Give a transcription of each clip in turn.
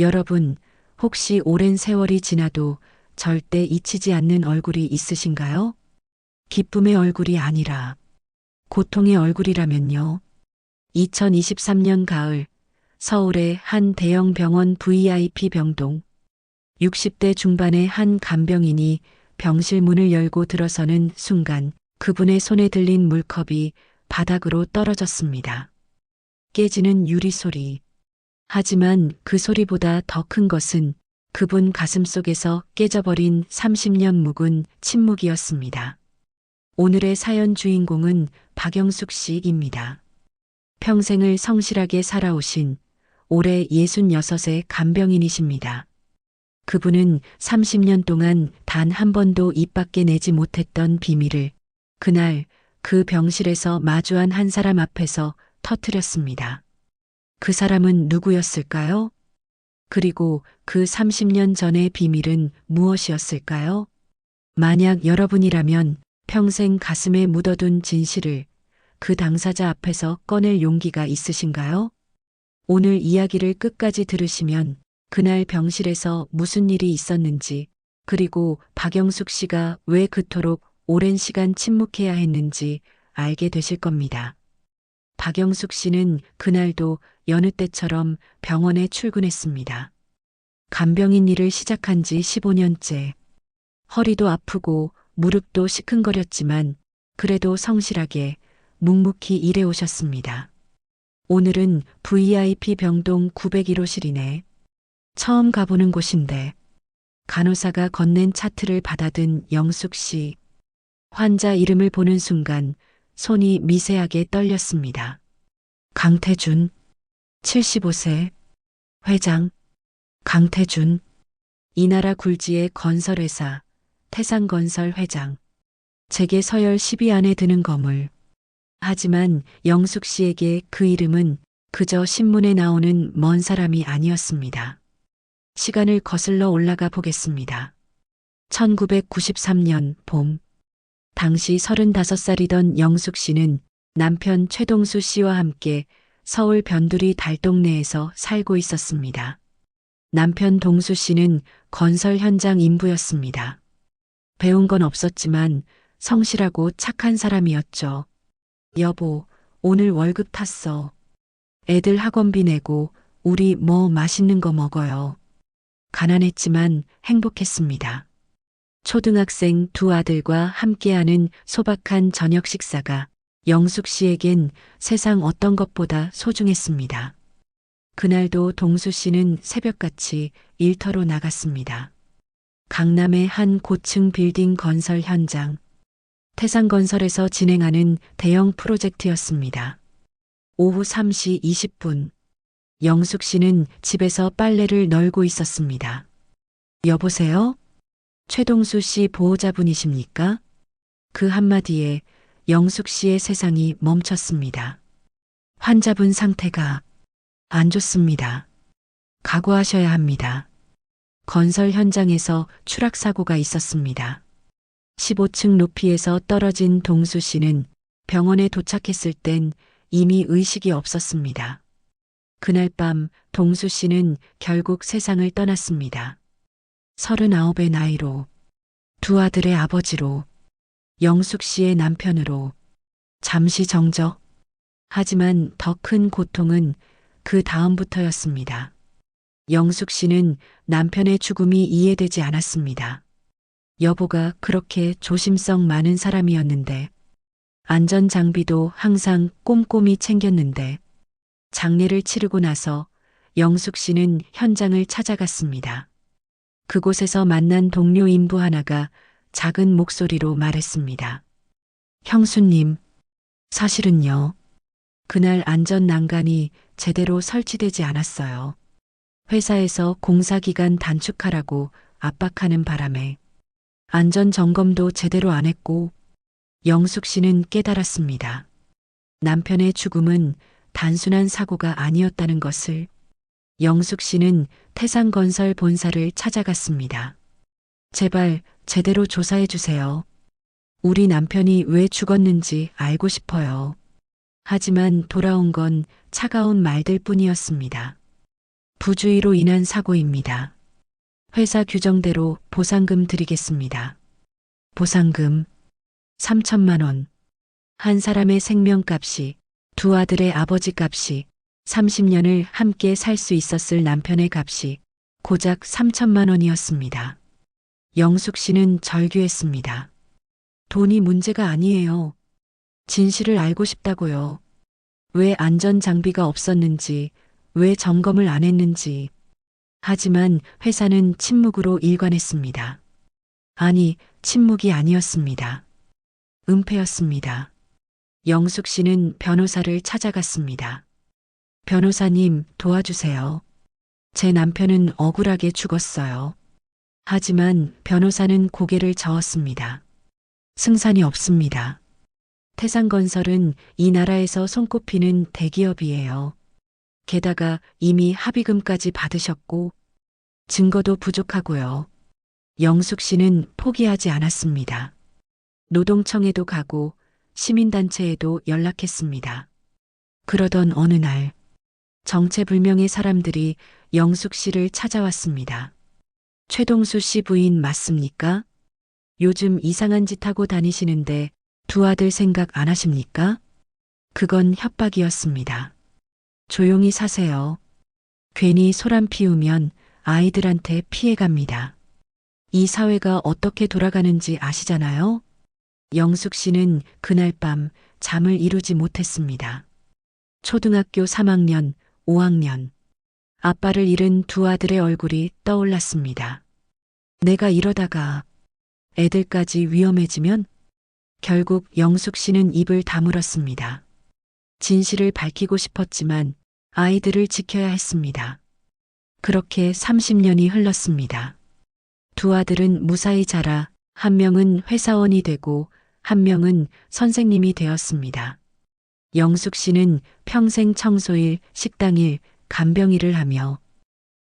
여러분, 혹시 오랜 세월이 지나도 절대 잊히지 않는 얼굴이 있으신가요? 기쁨의 얼굴이 아니라 고통의 얼굴이라면요. 2023년 가을 서울의 한 대형 병원 VIP 병동. 60대 중반의 한 간병인이 병실 문을 열고 들어서는 순간 그분의 손에 들린 물컵이 바닥으로 떨어졌습니다. 깨지는 유리 소리. 하지만 그 소리보다 더 큰 것은 그분 가슴 속에서 깨져버린 30년 묵은 침묵이었습니다. 오늘의 사연 주인공은 박영숙 씨입니다. 평생을 성실하게 살아오신 올해 66의 간병인이십니다. 그분은 30년 동안 단 한 번도 입 밖에 내지 못했던 비밀을 그날 그 병실에서 마주한 한 사람 앞에서 터뜨렸습니다. 그 사람은 누구였을까요? 그리고 그 30년 전의 비밀은 무엇이었을까요? 만약 여러분이라면 평생 가슴에 묻어둔 진실을 그 당사자 앞에서 꺼낼 용기가 있으신가요? 오늘 이야기를 끝까지 들으시면 그날 병실에서 무슨 일이 있었는지, 그리고 박영숙 씨가 왜 그토록 오랜 시간 침묵해야 했는지 알게 되실 겁니다. 박영숙 씨는 그날도 여느 때처럼 병원에 출근했습니다. 간병인 일을 시작한 지 15년째. 허리도 아프고 무릎도 시큰거렸지만 그래도 성실하게 묵묵히 일해 오셨습니다. 오늘은 VIP 병동 901호실이네. 처음 가보는 곳인데 간호사가 건넨 차트를 받아든 영숙 씨. 환자 이름을 보는 순간 손이 미세하게 떨렸습니다. 강태준, 75세, 회장, 강태준, 이 나라 굴지의 건설회사, 태산건설 회장, 재계 서열 10위 안에 드는 거물. 하지만 영숙 씨에게 그 이름은 그저 신문에 나오는 먼 사람이 아니었습니다. 시간을 거슬러 올라가 보겠습니다. 1993년 봄. 당시 35살이던 영숙 씨는 남편 최동수 씨와 함께 서울 변두리 달동네에서 살고 있었습니다. 남편 동수 씨는 건설 현장 인부였습니다. 배운 건 없었지만 성실하고 착한 사람이었죠. 여보, 오늘 월급 탔어. 애들 학원비 내고 우리 뭐 맛있는 거 먹어요. 가난했지만 행복했습니다. 초등학생 두 아들과 함께하는 소박한 저녁 식사가 영숙 씨에겐 세상 어떤 것보다 소중했습니다. 그날도 동수 씨는 새벽같이 일터로 나갔습니다. 강남의 한 고층 빌딩 건설 현장. 태산건설에서 진행하는 대형 프로젝트였습니다. 오후 3시 20분. 영숙 씨는 집에서 빨래를 널고 있었습니다. 여보세요? 최동수 씨 보호자분이십니까? 그 한마디에 영숙 씨의 세상이 멈췄습니다. 환자분 상태가 안 좋습니다. 각오하셔야 합니다. 건설 현장에서 추락사고가 있었습니다. 15층 높이에서 떨어진 동수 씨는 병원에 도착했을 땐 이미 의식이 없었습니다. 그날 밤 동수 씨는 결국 세상을 떠났습니다. 39의 나이로, 두 아들의 아버지로, 영숙 씨의 남편으로, 잠시 정적. 하지만 더 큰 고통은 그 다음부터였습니다. 영숙 씨는 남편의 죽음이 이해되지 않았습니다. 여보가 그렇게 조심성 많은 사람이었는데, 안전장비도 항상 꼼꼼히 챙겼는데, 장례를 치르고 나서 영숙 씨는 현장을 찾아갔습니다. 그곳에서 만난 동료 인부 하나가 작은 목소리로 말했습니다. 형수님, 사실은요. 그날 안전 난간이 제대로 설치되지 않았어요. 회사에서 공사기간 단축하라고 압박하는 바람에 안전 점검도 제대로 안 했고 영숙 씨는 깨달았습니다. 남편의 죽음은 단순한 사고가 아니었다는 것을. 영숙 씨는 태산건설 본사를 찾아갔습니다. 제발 제대로 조사해 주세요. 우리 남편이 왜 죽었는지 알고 싶어요. 하지만 돌아온 건 차가운 말들 뿐이었습니다. 부주의로 인한 사고입니다. 회사 규정대로 보상금 드리겠습니다. 보상금 3천만 원. 한 사람의 생명값이, 두 아들의 아버지 값이, 30년을 함께 살 수 있었을 남편의 값이 고작 3천만 원이었습니다. 영숙 씨는 절규했습니다. 돈이 문제가 아니에요. 진실을 알고 싶다고요. 왜 안전 장비가 없었는지, 왜 점검을 안 했는지. 하지만 회사는 침묵으로 일관했습니다. 아니, 침묵이 아니었습니다. 은폐였습니다. 영숙 씨는 변호사를 찾아갔습니다. 변호사님, 도와주세요. 제 남편은 억울하게 죽었어요. 하지만 변호사는 고개를 저었습니다. 승산이 없습니다. 태산건설은 이 나라에서 손꼽히는 대기업이에요. 게다가 이미 합의금까지 받으셨고 증거도 부족하고요. 영숙 씨는 포기하지 않았습니다. 노동청에도 가고 시민단체에도 연락했습니다. 그러던 어느 날 정체불명의 사람들이 영숙 씨를 찾아왔습니다. 최동수 씨 부인 맞습니까? 요즘 이상한 짓 하고 다니시는데 두 아들 생각 안 하십니까? 그건 협박이었습니다. 조용히 사세요. 괜히 소란 피우면 아이들한테 피해갑니다. 이 사회가 어떻게 돌아가는지 아시잖아요? 영숙 씨는 그날 밤 잠을 이루지 못했습니다. 초등학교 3학년, 5학년. 아빠를 잃은 두 아들의 얼굴이 떠올랐습니다. 내가 이러다가 애들까지 위험해지면? 결국 영숙 씨는 입을 다물었습니다. 진실을 밝히고 싶었지만 아이들을 지켜야 했습니다. 그렇게 30년이 흘렀습니다. 두 아들은 무사히 자라 한 명은 회사원이 되고 한 명은 선생님이 되었습니다. 영숙 씨는 평생 청소일, 식당일, 간병일을 하며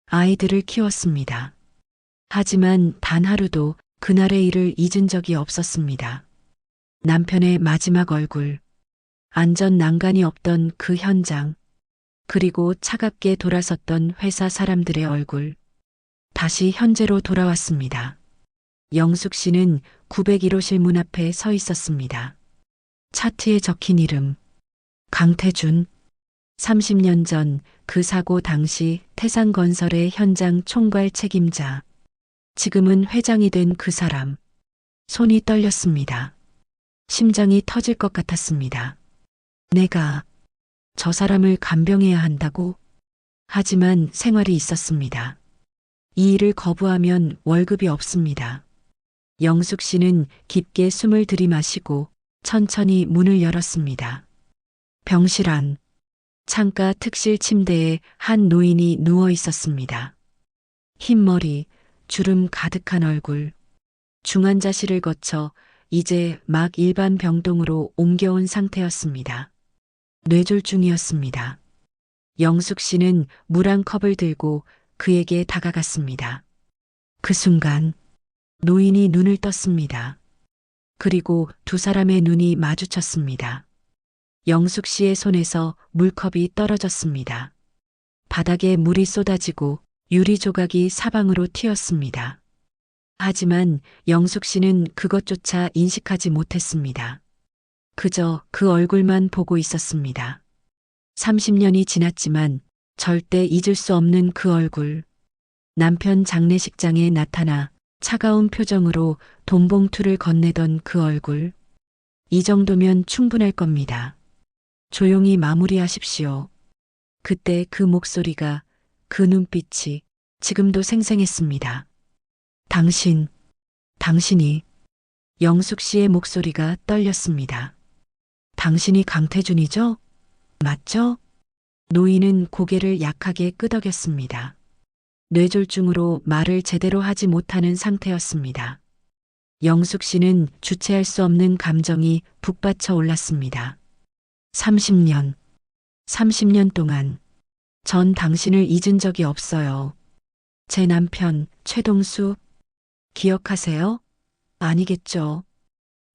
아이들을 키웠습니다. 하지만 단 하루도 그날의 일을 잊은 적이 없었습니다. 남편의 마지막 얼굴, 안전 난간이 없던 그 현장, 그리고 차갑게 돌아섰던 회사 사람들의 얼굴, 다시 현재로 돌아왔습니다. 영숙 씨는 901호실 문 앞에 서 있었습니다. 차트에 적힌 이름, 강태준. 30년 전 그 사고 당시 태산건설의 현장 총괄 책임자. 지금은 회장이 된 그 사람. 손이 떨렸습니다. 심장이 터질 것 같았습니다. 내가 저 사람을 간병해야 한다고? 하지만 생활이 있었습니다. 이 일을 거부하면 월급이 없습니다. 영숙 씨는 깊게 숨을 들이마시고 천천히 문을 열었습니다. 병실 안, 창가 특실 침대에 한 노인이 누워 있었습니다. 흰 머리, 주름 가득한 얼굴, 중환자실을 거쳐 이제 막 일반 병동으로 옮겨온 상태였습니다. 뇌졸중이었습니다. 영숙 씨는 물 한 컵을 들고 그에게 다가갔습니다. 그 순간 노인이 눈을 떴습니다. 그리고 두 사람의 눈이 마주쳤습니다. 영숙 씨의 손에서 물컵이 떨어졌습니다. 바닥에 물이 쏟아지고 유리 조각이 사방으로 튀었습니다. 하지만 영숙 씨는 그것조차 인식하지 못했습니다. 그저 그 얼굴만 보고 있었습니다. 30년이 지났지만 절대 잊을 수 없는 그 얼굴. 남편 장례식장에 나타나 차가운 표정으로 돈봉투를 건네던 그 얼굴. 이 정도면 충분할 겁니다. 조용히 마무리하십시오. 그때 그 목소리가, 그 눈빛이 지금도 생생했습니다. 당신이. 영숙 씨의 목소리가 떨렸습니다. 당신이 강태준이죠? 맞죠? 노인은 고개를 약하게 끄덕였습니다. 뇌졸중으로 말을 제대로 하지 못하는 상태였습니다. 영숙 씨는 주체할 수 없는 감정이 북받쳐 올랐습니다. 30년 동안 전 당신을 잊은 적이 없어요. 제 남편 최동수 기억하세요? 아니겠죠.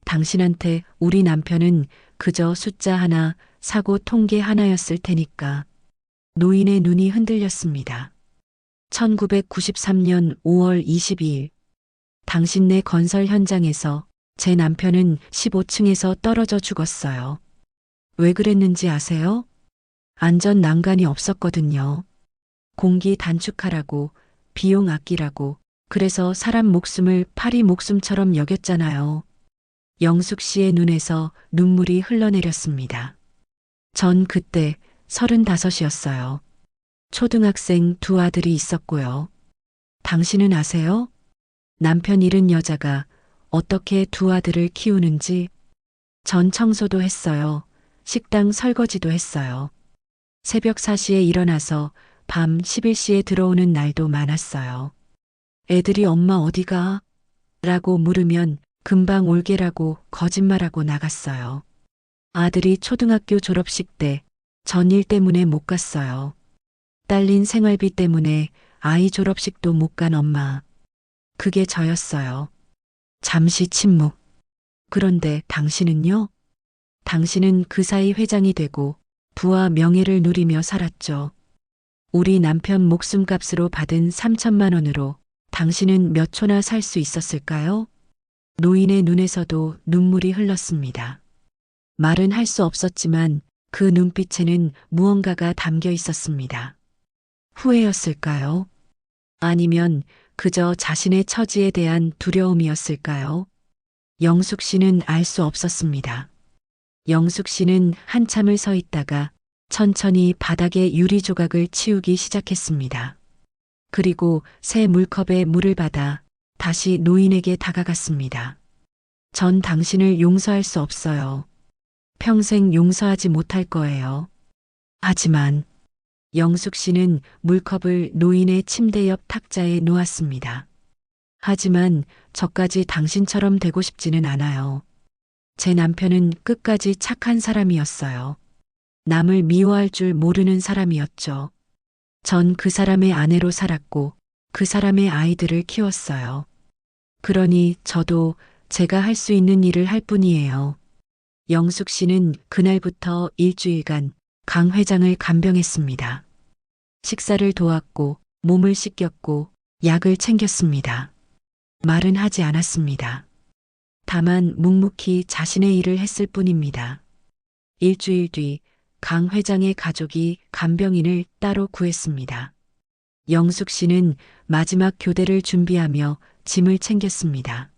당신한테 우리 남편은 그저 숫자 하나, 사고 통계 하나였을 테니까. 노인의 눈이 흔들렸습니다. 1993년 5월 22일. 당신네 건설 현장에서 제 남편은 15층에서 떨어져 죽었어요. 왜 그랬는지 아세요? 안전 난간이 없었거든요. 공기 단축하라고, 비용 아끼라고, 그래서 사람 목숨을 파리 목숨처럼 여겼잖아요. 영숙 씨의 눈에서 눈물이 흘러내렸습니다. 전 그때 35이었어요. 초등학생 두 아들이 있었고요. 당신은 아세요? 남편 잃은 여자가 어떻게 두 아들을 키우는지. 전 청소도 했어요. 식당 설거지도 했어요. 새벽 4시에 일어나서 밤 11시에 들어오는 날도 많았어요. 애들이 엄마 어디가? 라고 물으면 금방 올게라고 거짓말하고 나갔어요. 아들이 초등학교 졸업식 때 전 일 때문에 못 갔어요. 딸린 생활비 때문에 아이 졸업식도 못 간 엄마. 그게 저였어요. 잠시 침묵. 그런데 당신은요? 당신은 그 사이 회장이 되고 부와 명예를 누리며 살았죠. 우리 남편 목숨값으로 받은 3천만 원으로 당신은 몇 초나 살 수 있었을까요? 노인의 눈에서도 눈물이 흘렀습니다. 말은 할 수 없었지만 그 눈빛에는 무언가가 담겨 있었습니다. 후회였을까요? 아니면 그저 자신의 처지에 대한 두려움이었을까요? 영숙 씨는 알 수 없었습니다. 영숙 씨는 한참을 서 있다가 천천히 바닥에 유리 조각을 치우기 시작했습니다. 그리고 새 물컵에 물을 받아 다시 노인에게 다가갔습니다. 전 당신을 용서할 수 없어요. 평생 용서하지 못할 거예요. 하지만 영숙 씨는 물컵을 노인의 침대 옆 탁자에 놓았습니다. 하지만 저까지 당신처럼 되고 싶지는 않아요. 제 남편은 끝까지 착한 사람이었어요. 남을 미워할 줄 모르는 사람이었죠. 전 그 사람의 아내로 살았고 그 사람의 아이들을 키웠어요. 그러니 저도 제가 할 수 있는 일을 할 뿐이에요. 영숙 씨는 그날부터 일주일간 강 회장을 간병했습니다. 식사를 도왔고 몸을 씻겼고 약을 챙겼습니다. 말은 하지 않았습니다. 다만 묵묵히 자신의 일을 했을 뿐입니다. 일주일 뒤 강 회장의 가족이 간병인을 따로 구했습니다. 영숙 씨는 마지막 교대를 준비하며 짐을 챙겼습니다.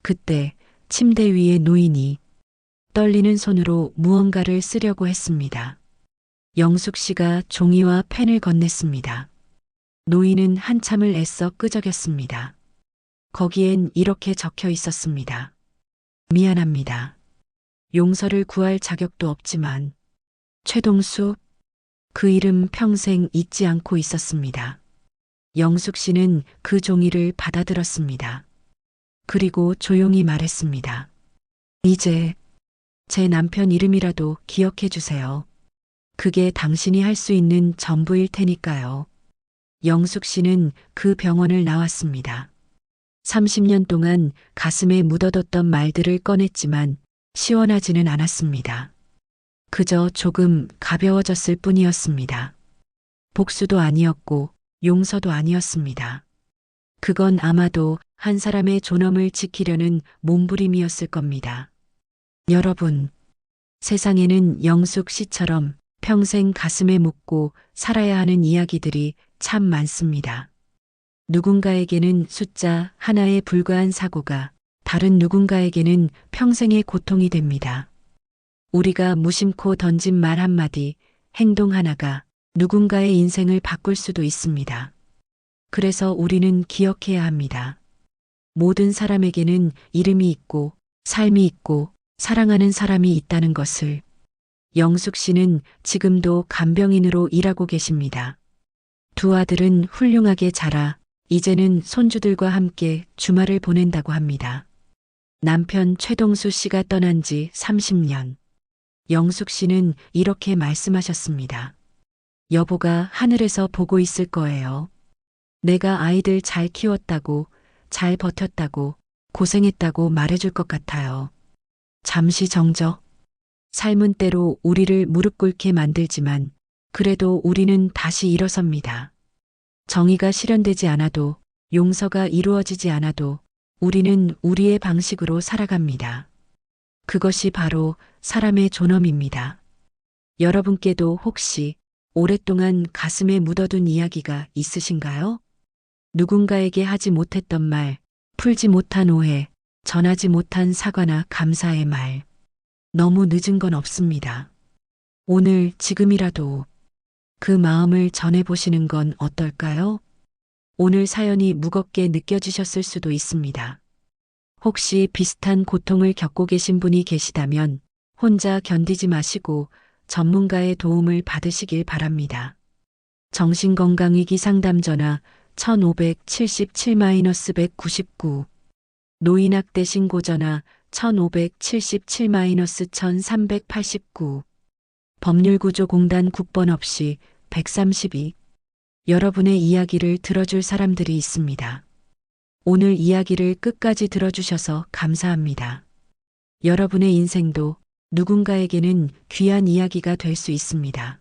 그때 침대 위에 노인이 떨리는 손으로 무언가를 쓰려고 했습니다. 영숙 씨가 종이와 펜을 건넸습니다. 노인은 한참을 애써 끄적였습니다. 거기엔 이렇게 적혀 있었습니다. 미안합니다. 용서를 구할 자격도 없지만 최동수, 그 이름 평생 잊지 않고 있었습니다. 영숙 씨는 그 종이를 받아들었습니다. 그리고 조용히 말했습니다. 이제 제 남편 이름이라도 기억해 주세요. 그게 당신이 할 수 있는 전부일 테니까요. 영숙 씨는 그 병원을 나왔습니다. 30년 동안 가슴에 묻어뒀던 말들을 꺼냈지만 시원하지는 않았습니다. 그저 조금 가벼워졌을 뿐이었습니다. 복수도 아니었고 용서도 아니었습니다. 그건 아마도 한 사람의 존엄을 지키려는 몸부림이었을 겁니다. 여러분, 세상에는 영숙 씨처럼 평생 가슴에 묻고 살아야 하는 이야기들이 참 많습니다. 누군가에게는 숫자 하나에 불과한 사고가 다른 누군가에게는 평생의 고통이 됩니다. 우리가 무심코 던진 말 한마디, 행동 하나가 누군가의 인생을 바꿀 수도 있습니다. 그래서 우리는 기억해야 합니다. 모든 사람에게는 이름이 있고 삶이 있고 사랑하는 사람이 있다는 것을. 영숙 씨는 지금도 간병인으로 일하고 계십니다. 두 아들은 훌륭하게 자라 이제는 손주들과 함께 주말을 보낸다고 합니다. 남편 최동수 씨가 떠난 지 30년. 영숙 씨는 이렇게 말씀하셨습니다. 여보가 하늘에서 보고 있을 거예요. 내가 아이들 잘 키웠다고, 잘 버텼다고, 고생했다고 말해줄 것 같아요. 잠시 정적. 삶은 때로 우리를 무릎 꿇게 만들지만 그래도 우리는 다시 일어섭니다. 정의가 실현되지 않아도, 용서가 이루어지지 않아도 우리는 우리의 방식으로 살아갑니다. 그것이 바로 사람의 존엄입니다. 여러분께도 혹시 오랫동안 가슴에 묻어둔 이야기가 있으신가요? 누군가에게 하지 못했던 말, 풀지 못한 오해, 전하지 못한 사과나 감사의 말. 너무 늦은 건 없습니다. 오늘 지금이라도 그 마음을 전해보시는 건 어떨까요? 오늘 사연이 무겁게 느껴지셨을 수도 있습니다. 혹시 비슷한 고통을 겪고 계신 분이 계시다면 혼자 견디지 마시고 전문가의 도움을 받으시길 바랍니다. 정신건강위기 상담 전화 1577-199, 노인학대 신고 전화 1577-1389, 법률구조공단 국번 없이 132. 여러분의 이야기를 들어줄 사람들이 있습니다. 오늘 이야기를 끝까지 들어주셔서 감사합니다. 여러분의 인생도 누군가에게는 귀한 이야기가 될 수 있습니다.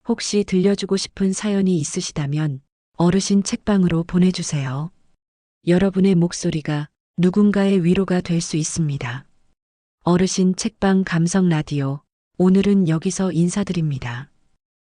혹시 들려주고 싶은 사연이 있으시다면 어르신 책방으로 보내주세요. 여러분의 목소리가 누군가의 위로가 될 수 있습니다. 어르신 책방 감성 라디오, 오늘은 여기서 인사드립니다.